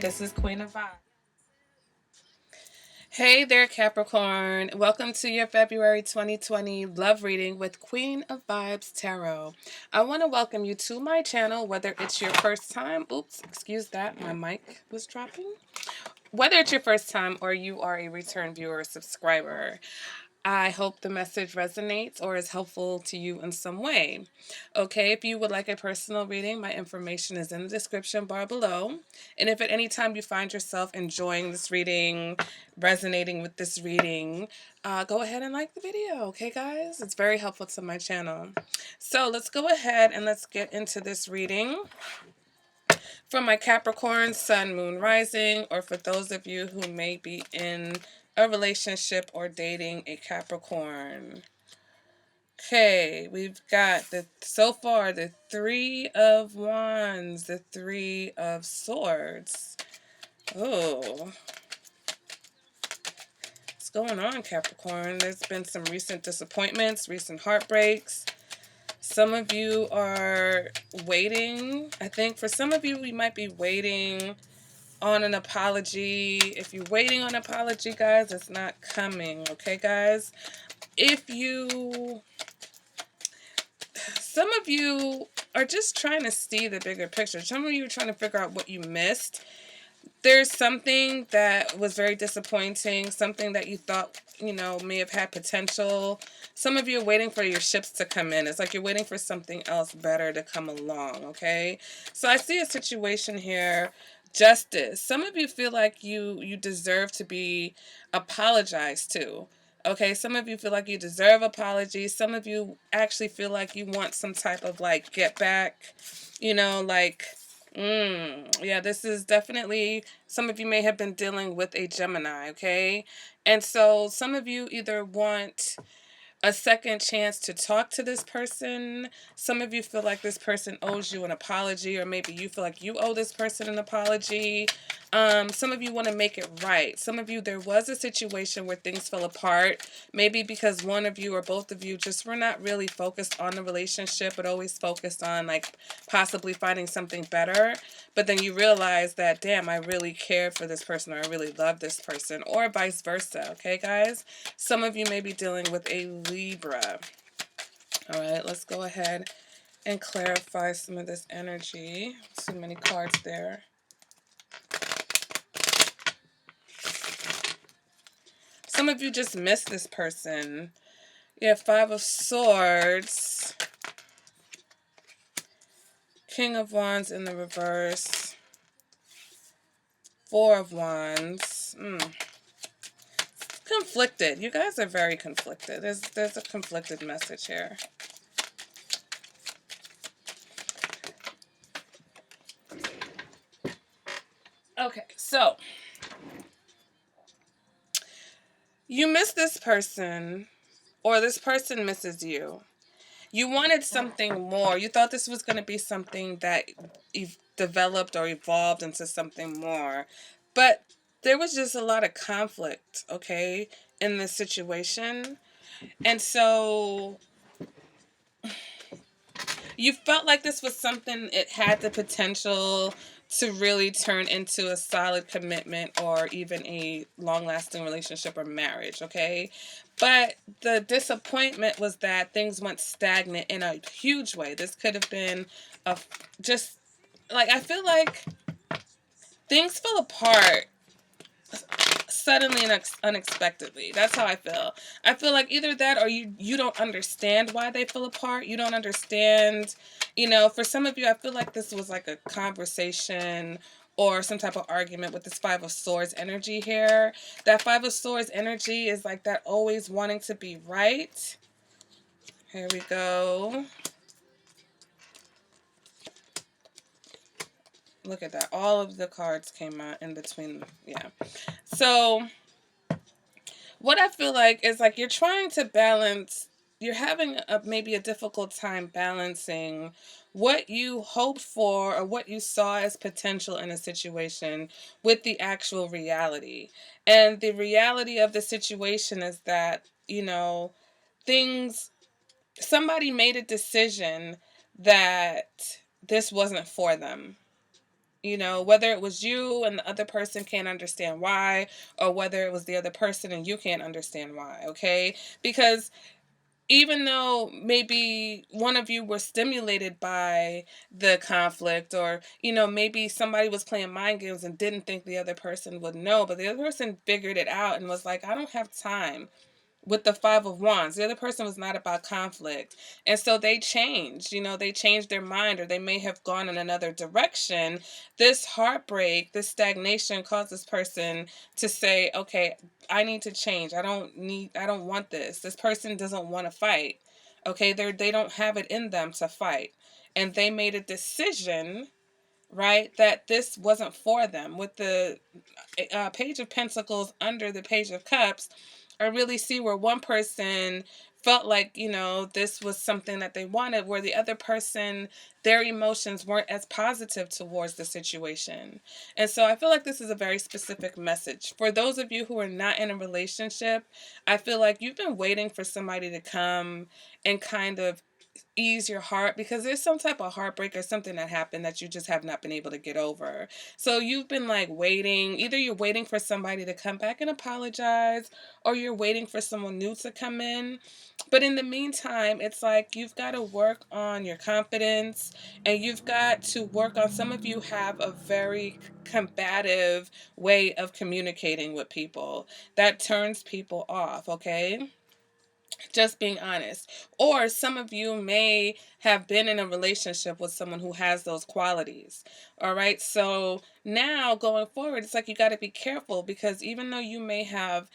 this is Queen of Vibe. Hey there, Capricorn. Welcome to your February 2020 love reading with Queen of Vibes Tarot. I want to welcome you to my channel, whether it's your first time. Oops, excuse that. My mic was dropping. Whether it's your first time or you are a return viewer or subscriber. I hope the message resonates or is helpful to you in some way. Okay, if you would like a personal reading, my information is in the description bar below. And if at any time you find yourself enjoying this reading, resonating with this reading, go ahead and like the video, okay guys? It's very helpful to my channel. So let's go ahead and let's get into this reading. For my Capricorn, Sun, Moon, Rising, or for those of you who may be in a relationship or dating a Capricorn. Okay, we've got so far the Three of Wands, the Three of Swords. Oh, what's going on, Capricorn? There's been some recent disappointments, recent heartbreaks. Some of you are waiting. I think for some of you, we might be waiting on an apology. If you're waiting on an apology, guys, it's not coming, okay, guys? Some of you are just trying to see the bigger picture. Some of you are trying to figure out what you missed. There's something that was very disappointing, something that you thought, may have had potential. Some of you are waiting for your ships to come in. It's like you're waiting for something else better to come along, okay? So I see a situation here. Justice. Some of you feel like you deserve to be apologized to. Okay, some of you feel like you deserve apologies. Some of you actually feel like you want some type of get back, yeah, this is definitely, some of you may have been dealing with a Gemini, okay? And so some of you either want a second chance to talk to this person. Some of you feel like this person owes you an apology, or maybe you feel like you owe this person an apology. Some of you want to make it right. Some of you, there was a situation where things fell apart, maybe because one of you or both of you just were not really focused on the relationship, but always focused on possibly finding something better. But then you realize that, damn, I really cared for this person, or I really love this person, or vice versa. Okay, guys? Some of you may be dealing with a Libra. All right, let's go ahead and clarify some of this energy. Too many cards there. Some of you just missed this person. Yeah, Five of Swords. King of Wands in the reverse. Four of Wands. Conflicted. You guys are very conflicted. There's a conflicted message here. Okay, so you miss this person, or this person misses you. You wanted something more. You thought this was going to be something that developed or evolved into something more. But there was just a lot of conflict, okay, in this situation. And so you felt like this was something, it had the potential to really turn into a solid commitment or even a long-lasting relationship or marriage, okay? But the disappointment was that things went stagnant in a huge way. This could have been I feel like things fell apart suddenly and unexpectedly. That's how I feel. I feel like either that, or you don't understand why they fell apart. You don't understand, for some of you, I feel like this was like a conversation or some type of argument with this Five of Swords energy here. That Five of Swords energy is like that always wanting to be right. Here we go. Look at that. All of the cards came out in between. Yeah. So what I feel like is you're trying to balance, you're having maybe a difficult time balancing what you hoped for or what you saw as potential in a situation with the actual reality. And the reality of the situation is that, somebody made a decision that this wasn't for them. whether it was you and the other person can't understand why, or whether it was the other person and you can't understand why, okay? Because even though maybe one of you were stimulated by the conflict, or maybe somebody was playing mind games and didn't think the other person would know, but the other person figured it out and was like, I don't have time with the Five of Wands. The other person was not about conflict. And so they changed, they changed their mind, or they may have gone in another direction. This heartbreak, this stagnation caused this person to say, okay, I need to change. I don't want this. This person doesn't want to fight. Okay, they don't have it in them to fight. And they made a decision, right, that this wasn't for them. With the Page of Pentacles under the Page of Cups, I really see where one person felt like, this was something that they wanted, where the other person, their emotions weren't as positive towards the situation. And so I feel like this is a very specific message. For those of you who are not in a relationship, I feel like you've been waiting for somebody to come and kind of ease your heart, because there's some type of heartbreak or something that happened that you just have not been able to get over. So you've been like waiting. Either you're waiting for somebody to come back and apologize, or you're waiting for someone new to come in. But in the meantime, it's like you've got to work on your confidence, and you've got to work on, some of you have a very combative way of communicating with people that turns people off, okay? Just being honest. Or some of you may have been in a relationship with someone who has those qualities. All right. So now going forward, it's like you got to be careful, because even though you may have,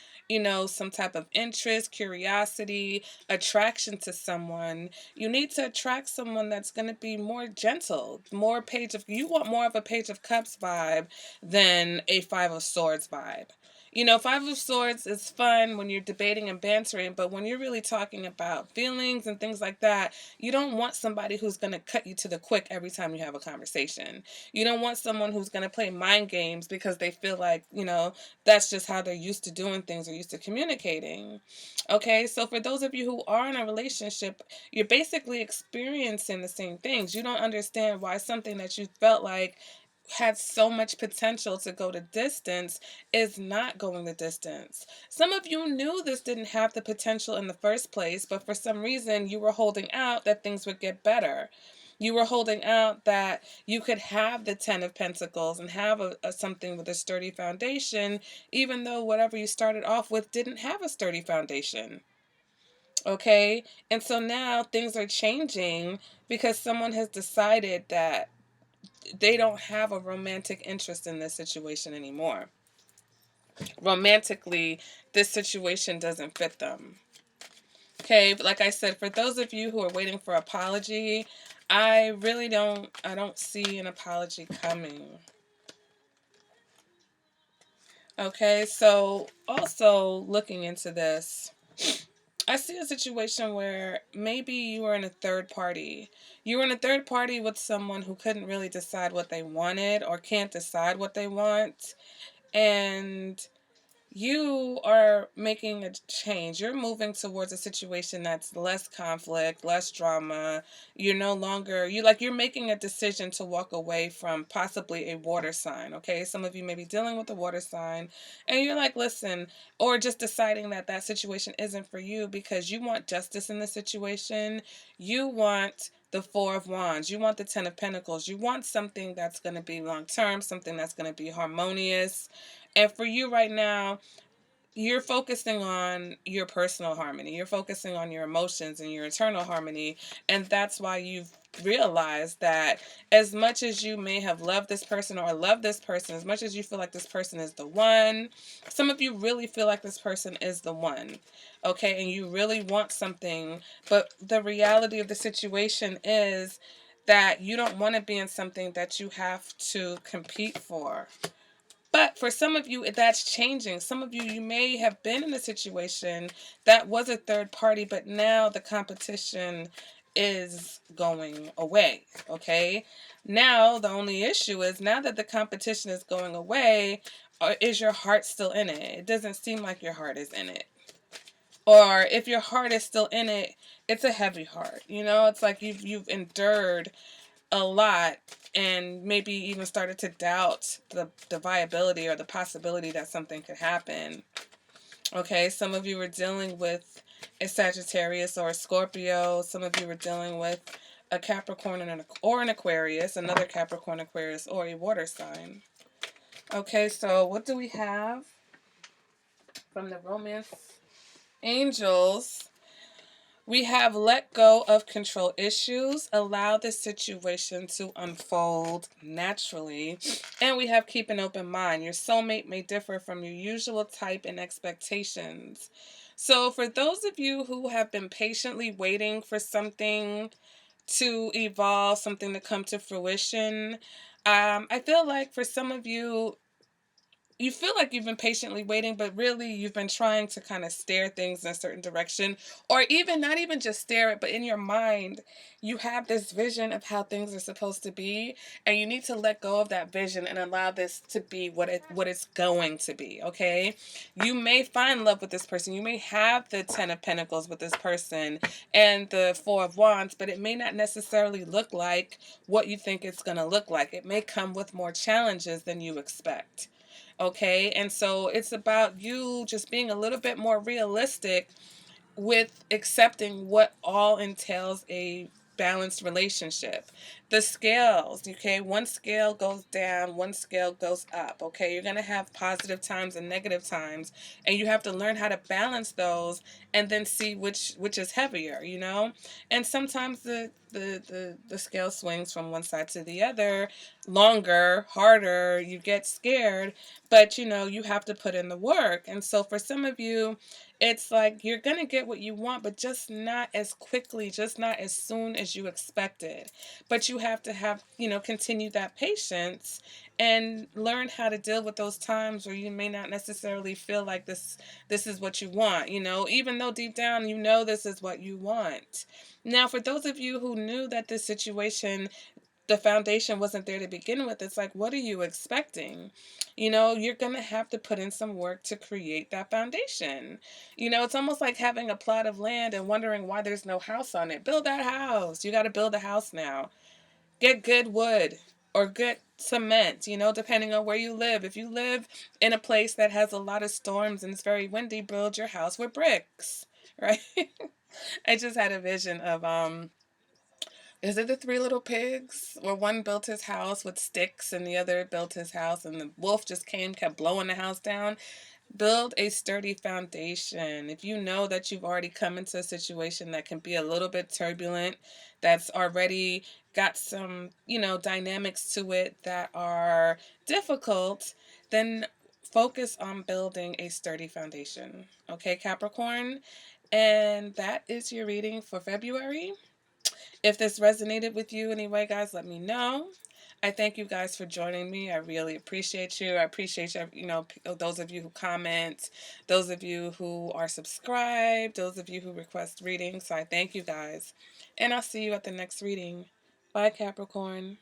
some type of interest, curiosity, attraction to someone, you need to attract someone that's going to be more gentle, you want more of a Page of Cups vibe than a Five of Swords vibe. Five of Swords is fun when you're debating and bantering, but when you're really talking about feelings and things like that, you don't want somebody who's going to cut you to the quick every time you have a conversation. You don't want someone who's going to play mind games because they feel like, that's just how they're used to doing things or used to communicating. Okay, so for those of you who are in a relationship, you're basically experiencing the same things. You don't understand why something that you felt like had so much potential to go the distance is not going the distance. Some of you knew this didn't have the potential in the first place, but for some reason you were holding out that things would get better. You were holding out that you could have the Ten of Pentacles and have something with a sturdy foundation, even though whatever you started off with didn't have a sturdy foundation. Okay? And so now things are changing because someone has decided that they don't have a romantic interest in this situation anymore. Romantically, this situation doesn't fit them. Okay, but like I said, for those of you who are waiting for apology, I don't see an apology coming. Okay, so also looking into this, I see a situation where maybe you were in a third party. You were in a third party with someone who couldn't really decide what they wanted or can't decide what they want. And you are making a change. You're moving towards a situation that's less conflict, less drama. You're no longer, you're making a decision to walk away from possibly a water sign. Okay. Some of you may be dealing with a water sign and you're like, listen, or just deciding that that situation isn't for you because you want justice in the situation. You want the Four of Wands. You want the Ten of Pentacles. You want something that's going to be long term, something that's going to be harmonious. And for you right now, you're focusing on your personal harmony. You're focusing on your emotions and your internal harmony. And that's why you've realized that as much as you may have loved this person or love this person, as much as you feel like this person is the one, some of you really feel like this person is the one. Okay. And you really want something. But the reality of the situation is that you don't want to be in something that you have to compete for. But for some of you, that's changing. Some of you, you may have been in a situation that was a third party, but now the competition is going away. Okay. Now, the only issue is now that the competition is going away, is your heart still in it? It doesn't seem like your heart is in it. Or if your heart is still in it, it's a heavy heart. It's like you've endured a lot, and maybe even started to doubt the viability or the possibility that something could happen. Okay, some of you were dealing with a Sagittarius or a Scorpio. Some of you were dealing with a Capricorn or an Aquarius, another Capricorn, Aquarius, or a water sign. Okay, so what do we have from the romance angels? We have let go of control issues, allow the situation to unfold naturally. And we have keep an open mind. Your soulmate may differ from your usual type and expectations. So, for those of you who have been patiently waiting for something to evolve, something to come to fruition, I feel like for some of you, you feel like you've been patiently waiting, but really you've been trying to kind of steer things in a certain direction, or even not even just steer it, but in your mind, you have this vision of how things are supposed to be, and you need to let go of that vision and allow this to be what it's going to be. Okay, you may find love with this person, you may have the 10 of Pentacles with this person and the 4 of Wands, but it may not necessarily look like what you think it's going to look like. It may come with more challenges than you expect. Okay, and so it's about you just being a little bit more realistic with accepting what all entails a balanced relationship. The scales, okay, one scale goes down, one scale goes up. Okay, you're going to have positive times and negative times, and you have to learn how to balance those and then see which is heavier, you know. And sometimes the scale swings from one side to the other, longer, harder, you get scared, but you know, you have to put in the work. And so for some of you, it's like you're going to get what you want, but just not as quickly, just not as soon as you expected. But you have to have, you know, continue that patience and learn how to deal with those times where you may not necessarily feel like this is what you want, you know, even though deep down you know this is what you want. Now, for those of you who knew that this situation, the foundation wasn't there to begin with, it's like, what are you expecting? You know, you're going to have to put in some work to create that foundation. You know, it's almost like having a plot of land and wondering why there's no house on it. Build that house. You got to build a house now. Get good wood or good cement, you know, depending on where you live. If you live in a place that has a lot of storms and it's very windy, build your house with bricks, right? I just had a vision of is it the Three Little Pigs? Where one built his house with sticks and the other built his house, and the wolf just came, kept blowing the house down. Build a sturdy foundation. If you know that you've already come into a situation that can be a little bit turbulent, that's already got some, you know, dynamics to it that are difficult, then focus on building a sturdy foundation. Okay, Capricorn? And that is your reading for February. If this resonated with you anyway, guys, let me know. I thank you guys for joining me. I really appreciate you. I appreciate you, you know, those of you who comment, those of you who are subscribed, those of you who request readings. So I thank you guys. And I'll see you at the next reading. Bye, Capricorn.